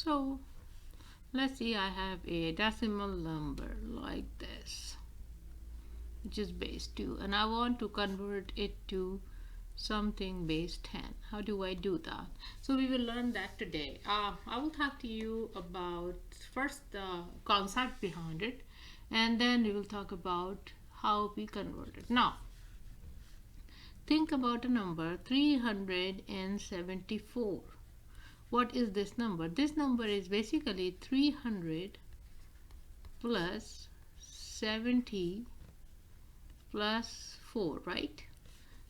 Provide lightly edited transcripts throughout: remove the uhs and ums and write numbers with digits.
So let's see, I have a decimal number like this, which is base 2, and I want to convert it to something base 10. How do I do that? So we will learn that today. I will talk to you about first the concept behind it, and then we will talk about how we convert it. Now think about a number 374. What is this number? This number is basically 300 plus 70 plus 4, right?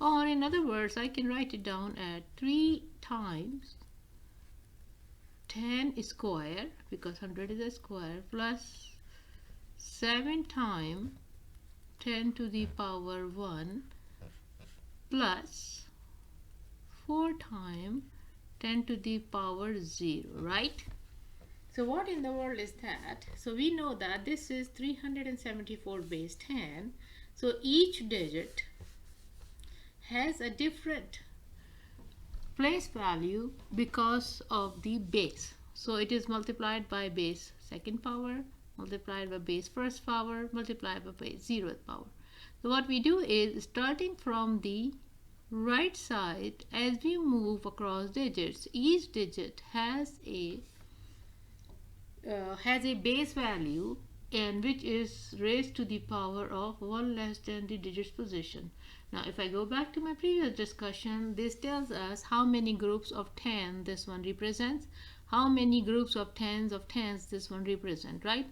Or in other words, I can write it down at 3 times 10 square, because 100 is a square, plus 7 times 10 to the power 1 plus 4 times 10 to the power 0, right? So what in the world is that? So we know that this is 374 base 10. So each digit has a different place value because of the base. So it is multiplied by base second power, multiplied by base first power, multiplied by base 0th power. So what we do is, starting from the right side, as we move across digits, each digit has a base value, and which is raised to the power of 1 less than the digit's position. Now if I go back to my previous discussion, this tells us how many groups of 10 this one represents, how many groups of tens this one represent, right?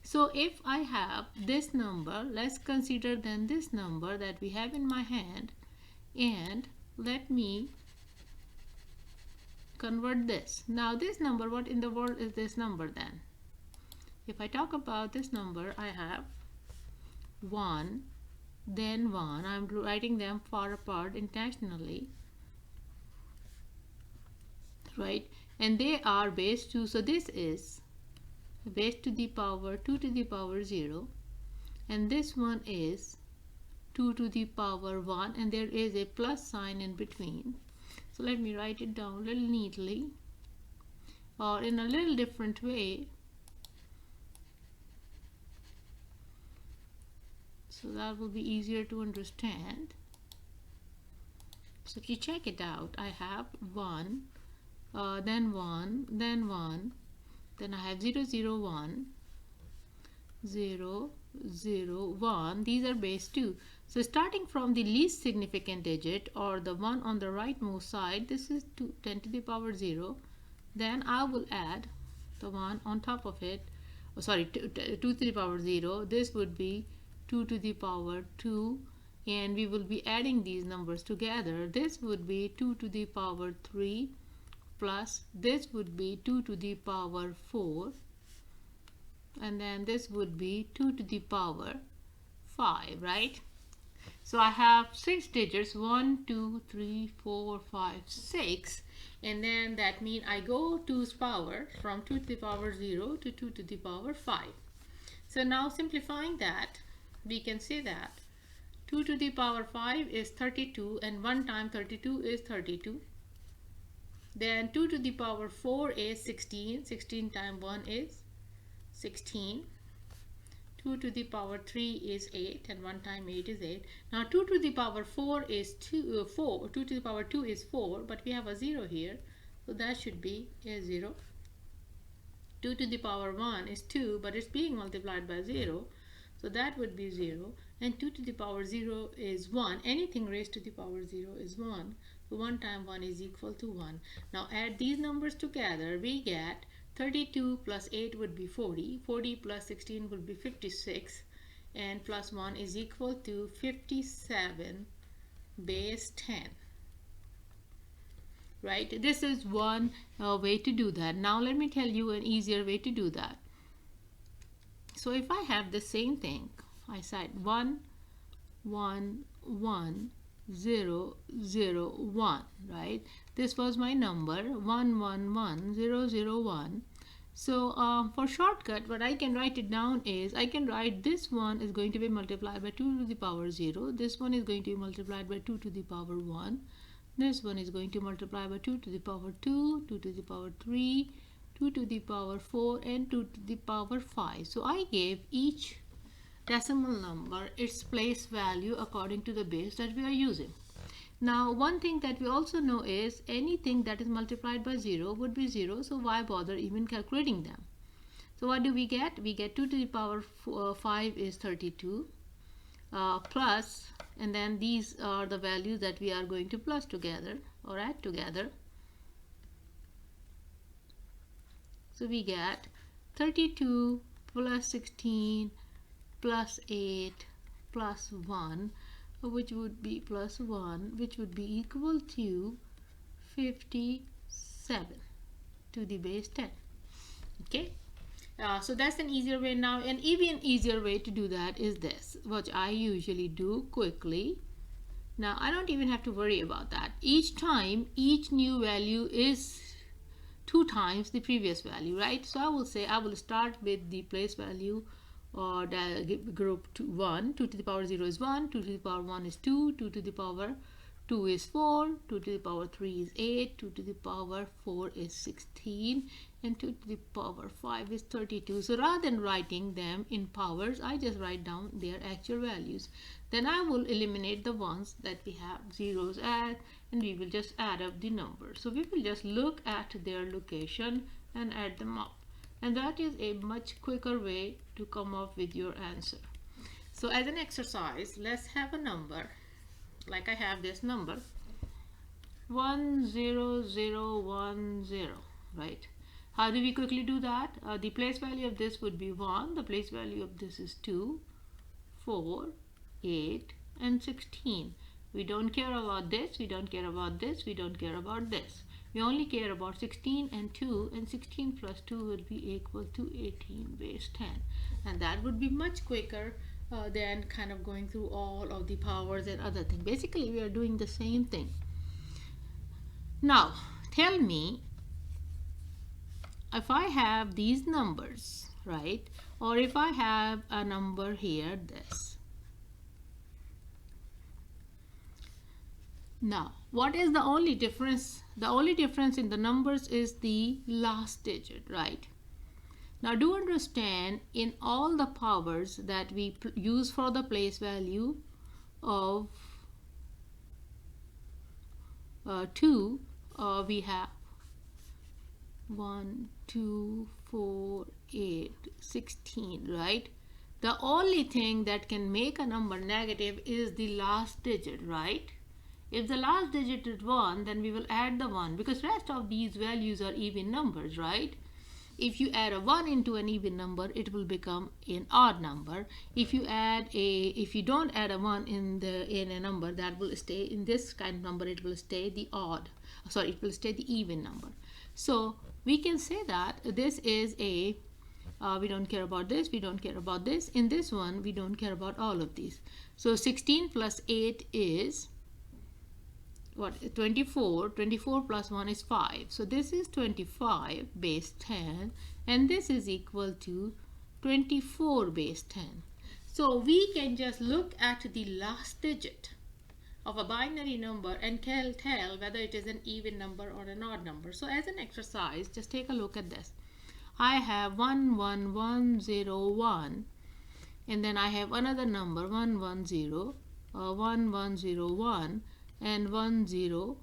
So if I have this number, let's consider then this number that we have in my hand, and let me convert this. Now this number, what in the world is this number then? If I talk about this number, I have 1, then 1. I'm writing them far apart intentionally, right? And they are base 2. So this is base to the power 2 to the power 0. And this one is 2 to the power 1. And there is a plus sign in between. So let me write it down a little neatly, or in a little different way, so that will be easier to understand. So if you check it out, I have 1, then 1, then 1, then I have 0, 0, 1, 0, 0, 1. These are base 2. So starting from the least significant digit, or the one on the rightmost side, this is 10 to the power 0. Then I will add the one on top of it, 2 to the power 0. This would be 2 to the power 2, and we will be adding these numbers together. This would be 2 to the power 3, plus this would be 2 to the power 4, and then this would be 2 to the power 5, right? So I have 6 digits, 1, 2, 3, 4, 5, 6, and then that means I go 2's power from 2 to the power 0 to 2 to the power 5. So now simplifying that, we can say that 2 to the power 5 is 32, and 1 times 32 is 32. Then 2 to the power 4 is 16. 16 times 1 is 16. 2 to the power 3 is 8, and 1 times 8 is 8. Now 2 to the power 4 is 4. 2 to the power 2 is 4, but we have a 0 here, so that should be a 0. 2 to the power 1 is 2, but it's being multiplied by 0, so that would be 0. And 2 to the power 0 is 1. Anything raised to the power 0 is 1. So 1 times 1 is equal to 1. Now add these numbers together, we get 32 plus 8 would be 40. 40 plus 16 would be 56. And plus 1 is equal to 57 base 10. Right? This is one way to do that. Now let me tell you an easier way to do that. So if I have the same thing, I said 1, 1, 1, 0, 0, 1, right? This was my number 1, 1, 1, 0, 0, 1. So for shortcut, what I can write it down is, I can write this one is going to be multiplied by 2 to the power 0. This one is going to be multiplied by 2 to the power 1. This one is going to multiply by 2 to the power 2, 2 to the power 3, 2 to the power 4, and 2 to the power 5. So I gave each decimal number its place value according to the base that we are using. Now one thing that we also know is anything that is multiplied by 0 would be 0, so why bother even calculating them? So what do we get? We get 2 to the power 5 is 32 plus, and then these are the values that we are going to plus together or add together. So we get 32 plus 16 plus 8 plus 1, which would be plus 1, which would be equal to 57 to the base 10. Okay. So that's an easier way. Now an even easier way to do that is this, which I usually do quickly. Now I don't even have to worry about that. Each time, each new value is 2 times the previous value, right? So I will say I will start with the place value or the group 1. 2 to the power 0 is 1, 2 to the power 1 is 2, 2 to the power 2 is 4, 2 to the power 3 is 8, 2 to the power 4 is 16, and 2 to the power 5 is 32. So rather than writing them in powers, I just write down their actual values. Then I will eliminate the ones that we have zeros at, and we will just add up the numbers. So we will just look at their location and add them up. And that is a much quicker way to come up with your answer. So as an exercise, let's have a number. Like I have this number 10010, right? How do we quickly do that? The place value of this would be 1, the place value of this is 2, 4, 8, and 16. We don't care about this, we don't care about this, we don't care about this. We only care about 16 and 2, and 16 plus 2 will be equal to 18 base 10. And that would be much quicker than kind of going through all of the powers and other things. Basically, we are doing the same thing. Now, tell me, if I have these numbers, right, or if I have a number here, this. Now, what is the only difference? The only difference in the numbers is the last digit, right? Now do understand, in all the powers that we use for the place value of 2, we have 1, 2, 4, 8, 16, right? The only thing that can make a number negative is the last digit, right? If the last digit is 1, then we will add the 1, because rest of these values are even numbers, right? If you add a 1 into an even number, it will become an odd number. If you don't add a 1 in a number, that will stay in this kind of number, it will stay the even number. So we can say that this is a we don't care about this, we don't care about this. In this one, we don't care about all of these. So 16 plus 8 is what? 24. 24 plus 1 is 5. So this is 25 base 10, and this is equal to 24 base 10. So we can just look at the last digit of a binary number and tell whether it is an even number or an odd number. So as an exercise, just take a look at this. I have 11101, and then I have another number 110, 1101, and 10.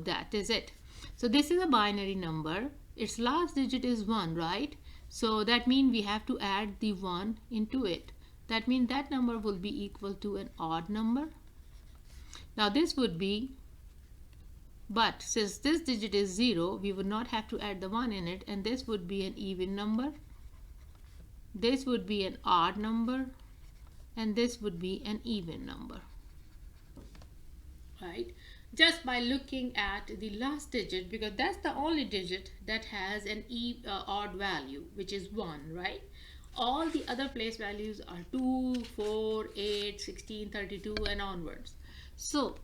That is it. So this is a binary number. Its last digit is 1, right? So that means we have to add the 1 into it. That means that number will be equal to an odd number. Now this would be, but since this digit is 0, we would not have to add the 1 in it, and this would be an even number. This would be an odd number, and this would be an even number. Right, just by looking at the last digit, because that's the only digit that has an odd value, which is 1, right? All the other place values are 2, 4, 8, 16, 32, and onwards. So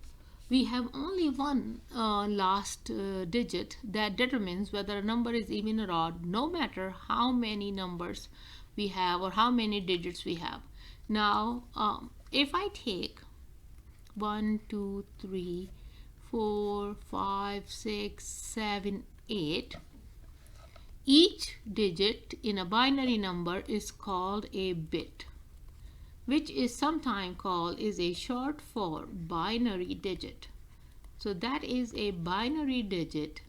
we have only one last digit that determines whether a number is even or odd, no matter how many numbers we have or how many digits we have. Now, if I take 1, 2, 3, 4, 5, 6, 7, 8, Each digit in a binary number is called a bit, which is sometimes called is a short for binary digit. So that is a binary digit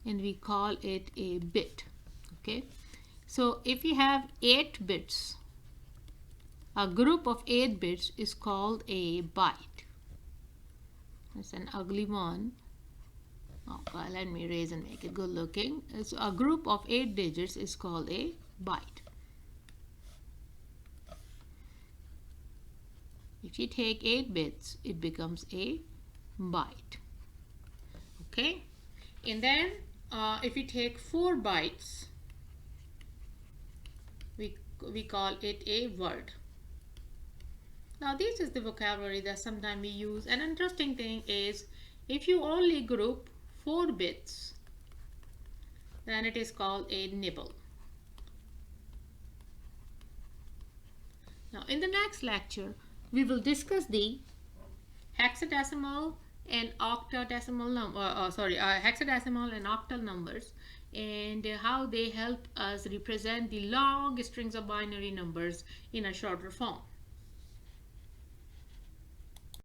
and we call it a bit. Okay, so if you have 8 bits, a group of 8 bits is called a byte. It's an ugly one. Oh, well, let me erase and make it good looking. So a group of 8 digits is called a byte. If you take 8 bits, it becomes a byte. Okay, and then if you take 4 bytes, we call it a word. Now this is the vocabulary that sometimes we use. An interesting thing is if you only group 4 bits, then it is called a nibble. Now in the next lecture, we will discuss the hexadecimal and octadecimal hexadecimal and octal numbers and how they help us represent the long strings of binary numbers in a shorter form.